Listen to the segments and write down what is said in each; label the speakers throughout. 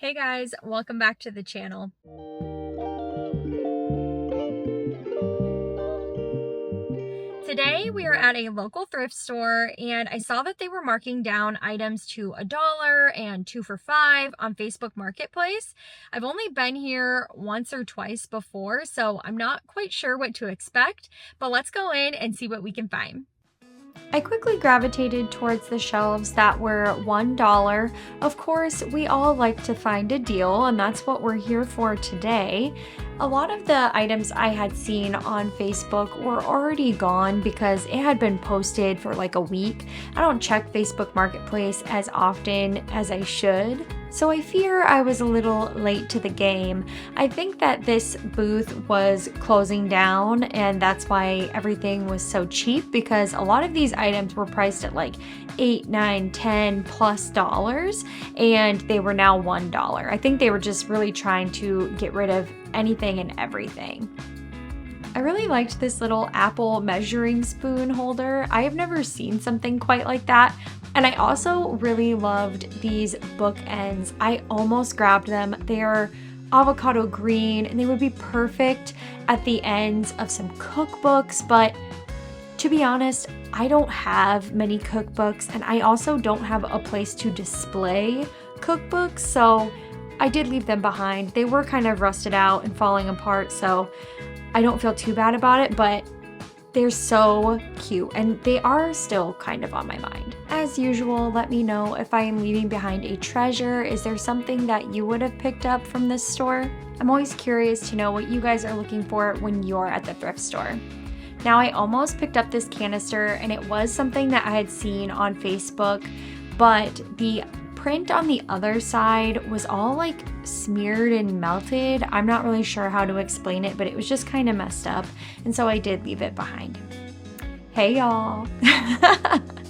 Speaker 1: Hey guys, welcome back to the channel. Today we are at a local thrift store and I saw that they were marking down items to $1 and 2 for $5 on Facebook Marketplace. I've only been here once or twice before, so I'm not quite sure what to expect, but let's go in and see what we can find. I quickly gravitated towards the shelves that were $1. Of course, we all like to find a deal, and that's what we're here for today. A lot of the items I had seen on Facebook were already gone because it had been posted for like a week. I don't check Facebook Marketplace as often as I should, so I fear I was a little late to the game. I think that this booth was closing down and that's why everything was so cheap, because a lot of these items were priced at like $8, $9, $10+ and they were now $1. I think they were just really trying to get rid of anything and everything. I really liked this little apple measuring spoon holder. I have never seen something quite like that. And I also really loved these bookends. I almost grabbed them. They are avocado green and they would be perfect at the ends of some cookbooks, but to be honest, I don't have many cookbooks and I also don't have a place to display cookbooks, so I did leave them behind. They were kind of rusted out and falling apart, so I don't feel too bad about it, but they're so cute and they are still kind of on my mind. As usual, let me know if I am leaving behind a treasure. Is there something that you would have picked up from this store? I'm always curious to know what you guys are looking for when you're at the thrift store. Now, I almost picked up this canister and it was something that I had seen on Facebook, but the print on the other side was all like smeared and melted. I'm not really sure how to explain it, but it was just kind of messed up, and so I did leave it behind. Hey y'all.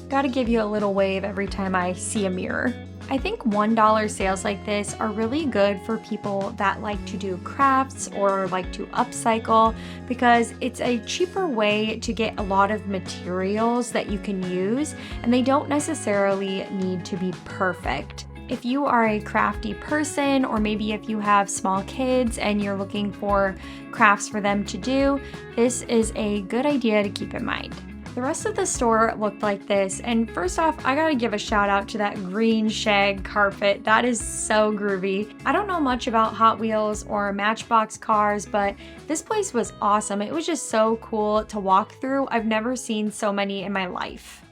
Speaker 1: Gotta give you a little wave every time I see a mirror. I think $1 sales like this are really good for people that like to do crafts or like to upcycle, because it's a cheaper way to get a lot of materials that you can use, and they don't necessarily need to be perfect. If you are a crafty person, or maybe if you have small kids and you're looking for crafts for them to do, this is a good idea to keep in mind. The rest of the store looked like this, and first off, I gotta give a shout out to that green shag carpet. That is so groovy. I don't know much about Hot Wheels or Matchbox cars, but this place was awesome. It was just so cool to walk through. I've never seen so many in my life.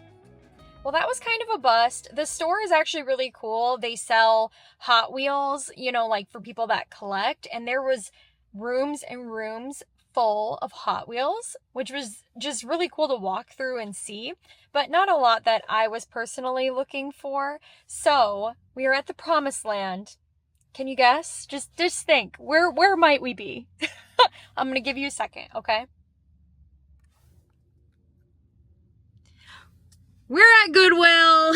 Speaker 1: Well, that was kind of a bust. The store is actually really cool. They sell Hot Wheels, like for people that collect, and there was rooms and rooms full of Hot Wheels, which was just really cool to walk through and see, but not a lot that I was personally looking for. So we are at the promised land. Can you guess? Just think, where might we be? I'm gonna give you a second, okay? We're at Goodwill.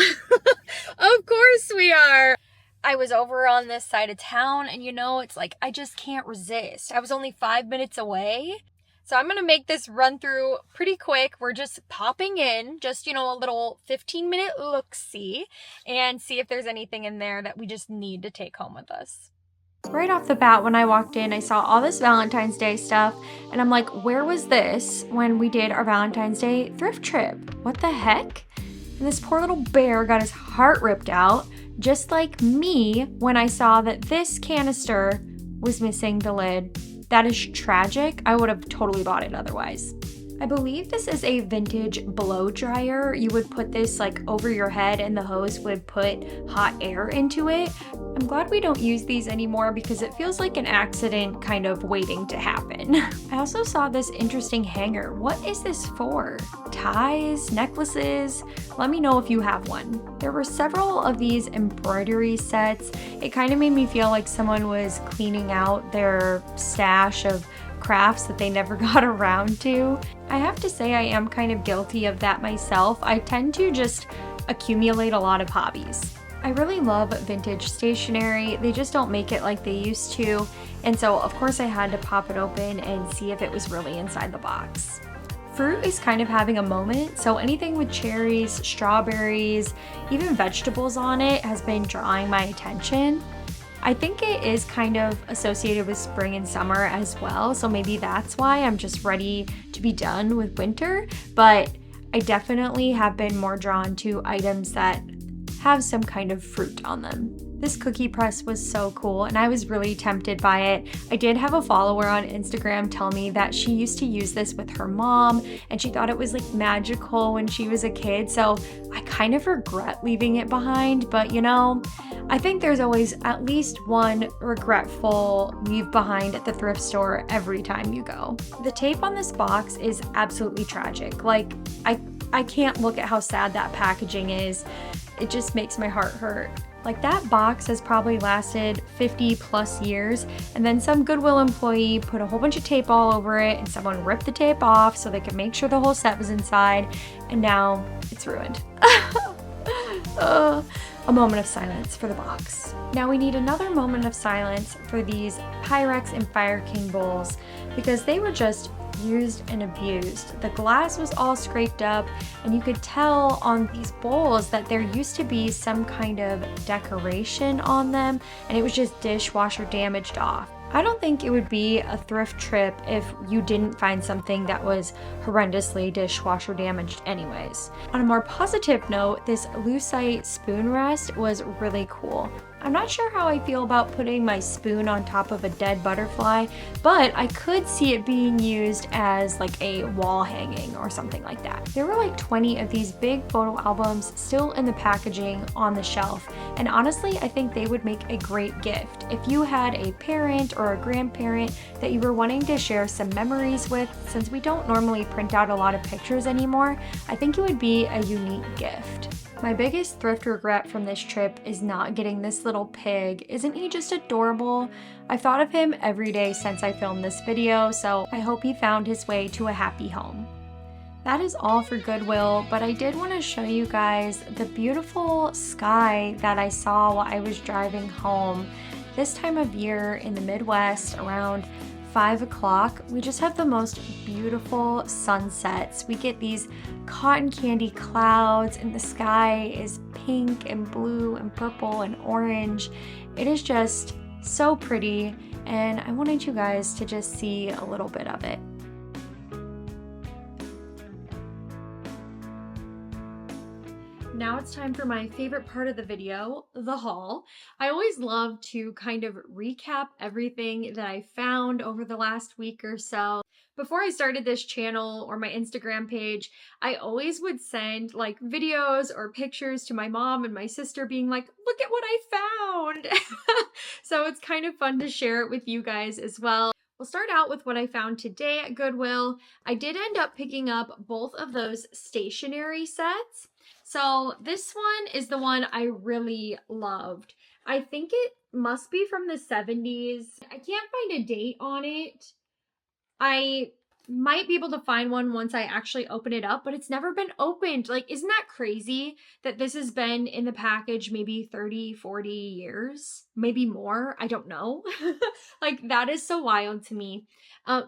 Speaker 1: Of course we are. I was over on this side of town and it's like, I just can't resist. I was only 5 minutes away. So I'm going to make this run through pretty quick. We're just popping in, just, a little 15-minute look-see and see if there's anything in there that we just need to take home with us. Right off the bat, when I walked in, I saw all this Valentine's Day stuff, and I'm like, where was this when we did our Valentine's Day thrift trip? What the heck? And this poor little bear got his heart ripped out, just like me when I saw that this canister was missing the lid. That is tragic. I would have totally bought it otherwise. I believe this is a vintage blow dryer. You would put this like over your head and the hose would put hot air into it. I'm glad we don't use these anymore because it feels like an accident kind of waiting to happen. I also saw this interesting hanger. What is this for? Ties? Necklaces? Let me know if you have one. There were several of these embroidery sets. It kind of made me feel like someone was cleaning out their stash of crafts that they never got around to. I have to say I am kind of guilty of that myself. I tend to just accumulate a lot of hobbies. I really love vintage stationery. They just don't make it like they used to. And so of course I had to pop it open and see if it was really inside the box. Fruit is kind of having a moment, so anything with cherries, strawberries, even vegetables on it has been drawing my attention. I think it is kind of associated with spring and summer as well, so maybe that's why I'm just ready to be done with winter, but I definitely have been more drawn to items that have some kind of fruit on them. This cookie press was so cool and I was really tempted by it. I did have a follower on Instagram tell me that she used to use this with her mom and she thought it was like magical when she was a kid, so I kind of regret leaving it behind, but you know, I think there's always at least one regretful leave behind at the thrift store every time you go. The tape on this box is absolutely tragic. Like, I can't look at how sad that packaging is. It just makes my heart hurt. Like, that box has probably lasted 50 plus years, and then some Goodwill employee put a whole bunch of tape all over it and someone ripped the tape off so they could make sure the whole set was inside, and now it's ruined. A moment of silence for the box. Now we need another moment of silence for these Pyrex and Fire King bowls because they were just used and abused. The glass was all scraped up and you could tell on these bowls that there used to be some kind of decoration on them and it was just dishwasher damaged off. I don't think it would be a thrift trip if you didn't find something that was horrendously dishwasher damaged anyways. On a more positive note, this lucite spoon rest was really cool. I'm not sure how I feel about putting my spoon on top of a dead butterfly, but I could see it being used as like a wall hanging or something like that. There were like 20 of these big photo albums still in the packaging on the shelf, and honestly, I think they would make a great gift. If you had a parent or a grandparent that you were wanting to share some memories with, since we don't normally print out a lot of pictures anymore, I think it would be a unique gift. My biggest thrift regret from this trip is not getting this little pig. Isn't he just adorable? I've thought of him every day since I filmed this video, so I hope he found his way to a happy home. That is all for Goodwill, but I did want to show you guys the beautiful sky that I saw while I was driving home. This time of year in the Midwest, around 5 o'clock, we just have the most beautiful sunsets. We get these cotton candy clouds and the sky is pink and blue and purple and orange. It is just so pretty and I wanted you guys to just see a little bit of it. Now it's time for my favorite part of the video, the haul. I always love to kind of recap everything that I found over the last week or so. Before I started this channel or my Instagram page, I always would send like videos or pictures to my mom and my sister being like, look at what I found. So it's kind of fun to share it with you guys as well. We'll start out with what I found today at Goodwill. I did end up picking up both of those stationery sets. So this one is the one I really loved. I think it must be from the 70s. I can't find a date on it. I might be able to find one once I actually open it up, but it's never been opened. Like, isn't that crazy that this has been in the package maybe 30, 40 years? Maybe more, I don't know. Like, that is so wild to me.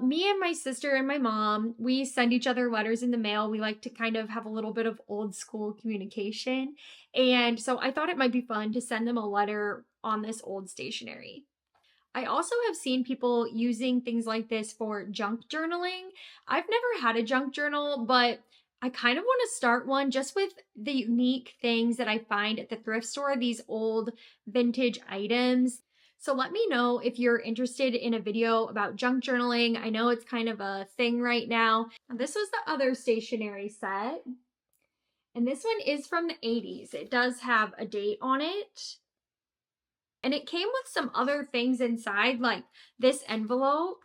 Speaker 1: Me and my sister and my mom, we send each other letters in the mail. We like to kind of have a little bit of old school communication. And so I thought it might be fun to send them a letter on this old stationery. I also have seen people using things like this for junk journaling. I've never had a junk journal, but I kind of want to start one just with the unique things that I find at the thrift store, these old vintage items. So let me know if you're interested in a video about junk journaling. I know it's kind of a thing right now. This was the other stationery set. And this one is from the 80s. It does have a date on it. And it came with some other things inside, like this envelope.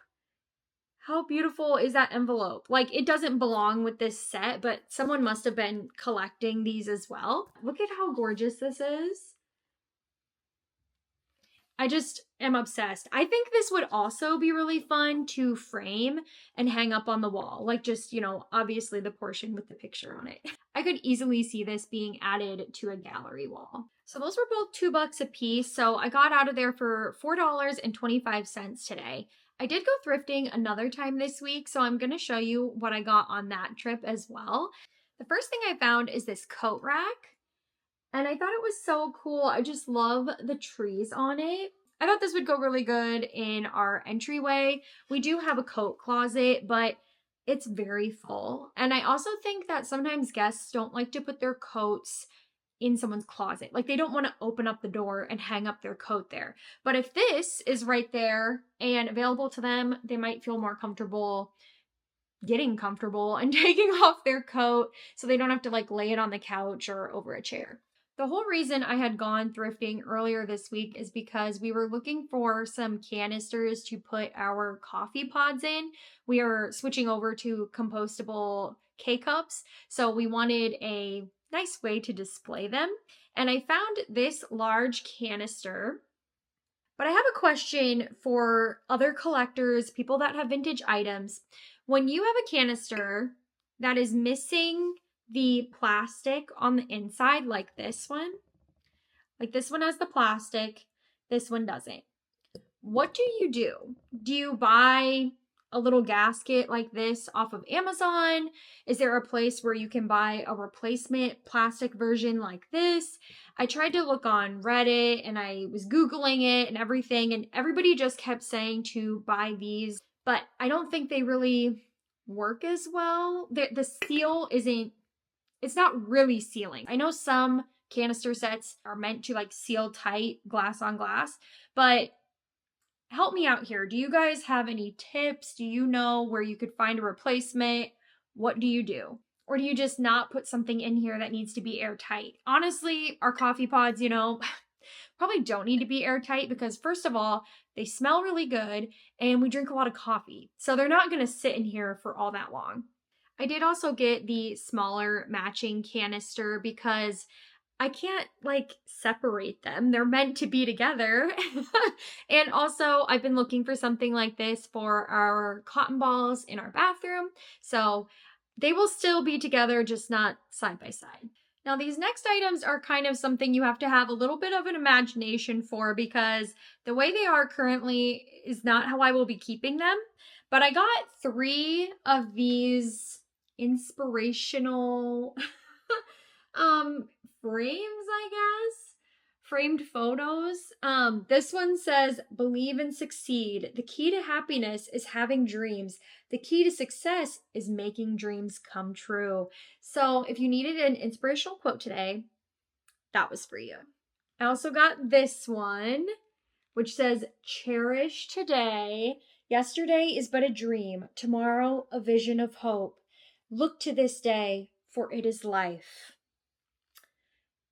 Speaker 1: How beautiful is that envelope? Like, it doesn't belong with this set, but someone must have been collecting these as well. Look at how gorgeous this is. I just am obsessed. I think this would also be really fun to frame and hang up on the wall. Like, just, you know, obviously the portion with the picture on it. I could easily see this being added to a gallery wall. So those were both $2 a piece. So I got out of there for $4.25 today. I did go thrifting another time this week, so I'm going to show you what I got on that trip as well. The first thing I found is this coat rack. And I thought it was so cool. I just love the trees on it. I thought this would go really good in our entryway. We do have a coat closet, but it's very full. And I also think that sometimes guests don't like to put their coats in someone's closet. Like they don't want to open up the door and hang up their coat there. But if this is right there and available to them, they might feel more comfortable getting comfortable and taking off their coat so they don't have to like lay it on the couch or over a chair. The whole reason I had gone thrifting earlier this week is because we were looking for some canisters to put our coffee pods in. We are switching over to compostable K-cups, so we wanted a nice way to display them. And I found this large canister. But I have a question for other collectors, people that have vintage items. When you have a canister that is missing the plastic on the inside, like this one has the plastic, this one doesn't. What do you do? Do you buy a little gasket like this off of Amazon? Is there a place where you can buy a replacement plastic version like this? I tried to look on Reddit and I was Googling it and everything, and everybody just kept saying to buy these, but I don't think they really work as well. The seal it's not really sealing. I know some canister sets are meant to like seal tight glass on glass, but help me out here. Do you guys have any tips? Do you know where you could find a replacement? What do you do? Or do you just not put something in here that needs to be airtight? Honestly, our coffee pods, probably don't need to be airtight because first of all, they smell really good and we drink a lot of coffee. So they're not going to sit in here for all that long. I did also get the smaller matching canister because I can't like separate them. They're meant to be together. And also I've been looking for something like this for our cotton balls in our bathroom. So they will still be together, just not side by side. Now these next items are kind of something you have to have a little bit of an imagination for because the way they are currently is not how I will be keeping them. But I got 3 of these inspirational frames, I guess. Framed photos. This one says, "Believe and succeed. The key to happiness is having dreams. The key to success is making dreams come true." So if you needed an inspirational quote today, that was for you. I also got this one, which says, "Cherish today. Yesterday is but a dream. Tomorrow, a vision of hope. Look to this day, for it is life."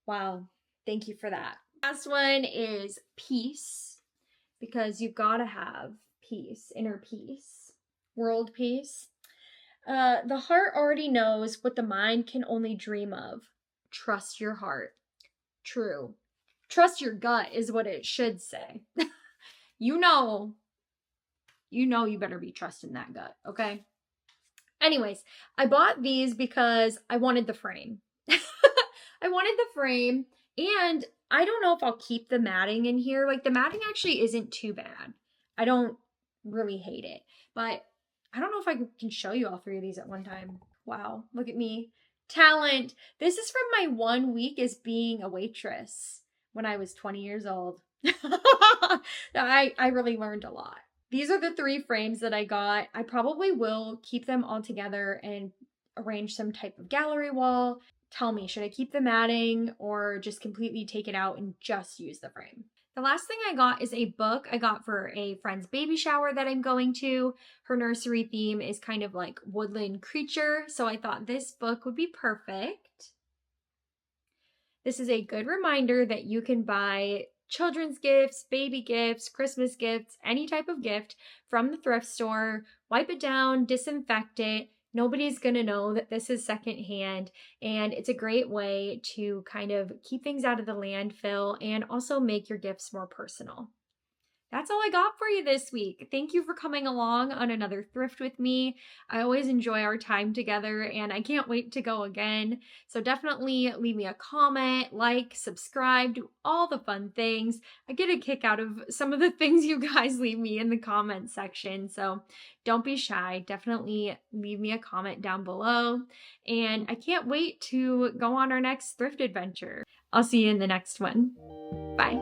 Speaker 1: Wow. Thank you for that. Last one is peace, because you've got to have peace, inner peace, world peace. The heart already knows what the mind can only dream of. Trust your heart. True. Trust your gut is what it should say. You better be trusting that gut, okay? Anyways, I bought these because I wanted the frame. I wanted the frame, and I don't know if I'll keep the matting in here. Like, the matting actually isn't too bad. I don't really hate it, but I don't know if I can show you all 3 of these at one time. Wow, look at me. Talent. This is from my 1 week as being a waitress when I was 20 years old. I really learned a lot. These are the 3 frames that I got. I probably will keep them all together and arrange some type of gallery wall. Tell me, should I keep the matting or just completely take it out and just use the frame? The last thing I got is a book I got for a friend's baby shower that I'm going to. Her nursery theme is kind of like woodland creature, so I thought this book would be perfect. This is a good reminder that you can buy children's gifts, baby gifts, Christmas gifts, any type of gift from the thrift store. Wipe it down, disinfect it. Nobody's going to know that this is secondhand, and it's a great way to kind of keep things out of the landfill and also make your gifts more personal. That's all I got for you this week. Thank you for coming along on another thrift with me. I always enjoy our time together and I can't wait to go again. So definitely leave me a comment, like, subscribe, do all the fun things. I get a kick out of some of the things you guys leave me in the comment section. So don't be shy. Definitely leave me a comment down below. And I can't wait to go on our next thrift adventure. I'll see you in the next one. Bye.